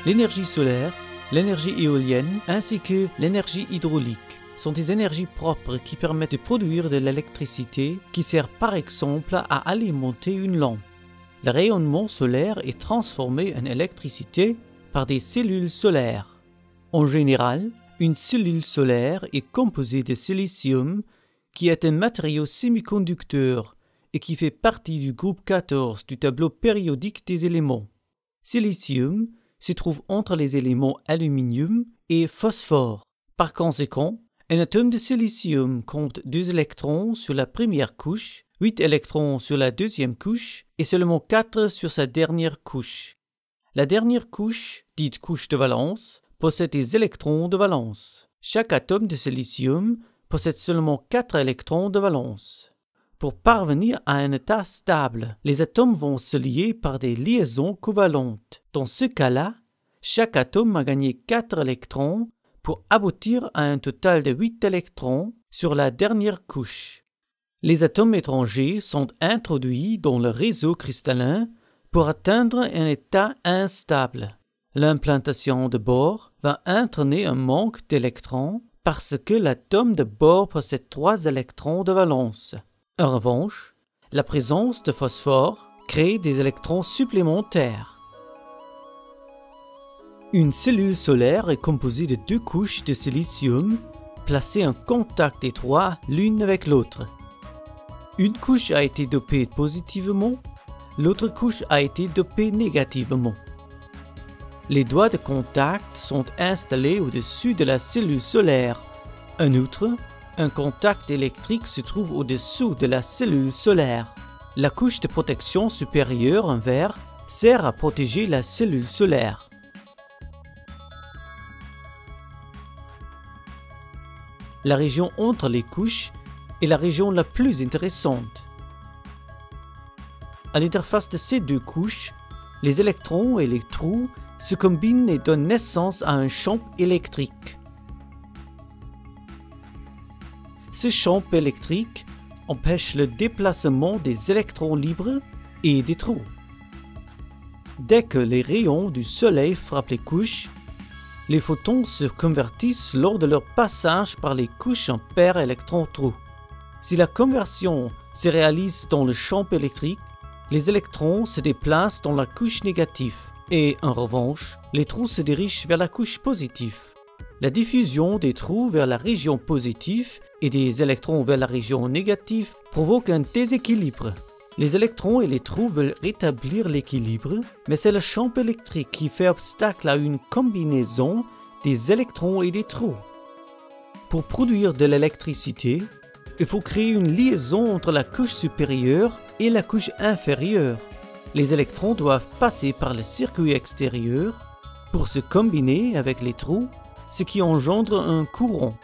L'énergie solaire, l'énergie éolienne ainsi que l'énergie hydraulique sont des énergies propres qui permettent de produire de l'électricité qui sert par exemple à alimenter une lampe. Le rayonnement solaire est transformé en électricité par des cellules solaires. En général, une cellule solaire est composée de silicium qui est un matériau semi-conducteur et qui fait partie du groupe 14 du tableau périodique des éléments. Silicium se trouve entre les éléments aluminium et phosphore. Par conséquent, un atome de silicium compte 2 électrons sur la première couche, 8 électrons sur la deuxième couche et seulement 4 sur sa dernière couche. La dernière couche, dite couche de valence, possède des électrons de valence. Chaque atome de silicium possède seulement 4 électrons de valence. Pour parvenir à un état stable, les atomes vont se lier par des liaisons covalentes. Dans ce cas-là, chaque atome a gagné 4 électrons pour aboutir à un total de 8 électrons sur la dernière couche. Les atomes étrangers sont introduits dans le réseau cristallin pour atteindre un état instable. L'implantation de bore va entraîner un manque d'électrons parce que l'atome de bore possède 3 électrons de valence. En revanche, la présence de phosphore crée des électrons supplémentaires. Une cellule solaire est composée de 2 couches de silicium placées en contact étroit l'une avec l'autre. Une couche a été dopée positivement, l'autre couche a été dopée négativement. Les doigts de contact sont installés au-dessus de la cellule solaire. En outre, un contact électrique se trouve au-dessous de la cellule solaire. La couche de protection supérieure en verre sert à protéger la cellule solaire. La région entre les couches est la région la plus intéressante. À l'interface de ces 2 couches, les électrons et les trous se combinent et donnent naissance à un champ électrique. Ce champ électrique empêche le déplacement des électrons libres et des trous. Dès que les rayons du soleil frappent les couches, les photons se convertissent lors de leur passage par les couches en paires électrons-trous. Si la conversion se réalise dans le champ électrique, les électrons se déplacent dans la couche négative et, en revanche, les trous se dirigent vers la couche positive. La diffusion des trous vers la région positive et des électrons vers la région négative provoque un déséquilibre. Les électrons et les trous veulent rétablir l'équilibre, mais c'est le champ électrique qui fait obstacle à une combinaison des électrons et des trous. Pour produire de l'électricité, il faut créer une liaison entre la couche supérieure et la couche inférieure. Les électrons doivent passer par le circuit extérieur pour se combiner avec les trous, ce qui engendre un courant.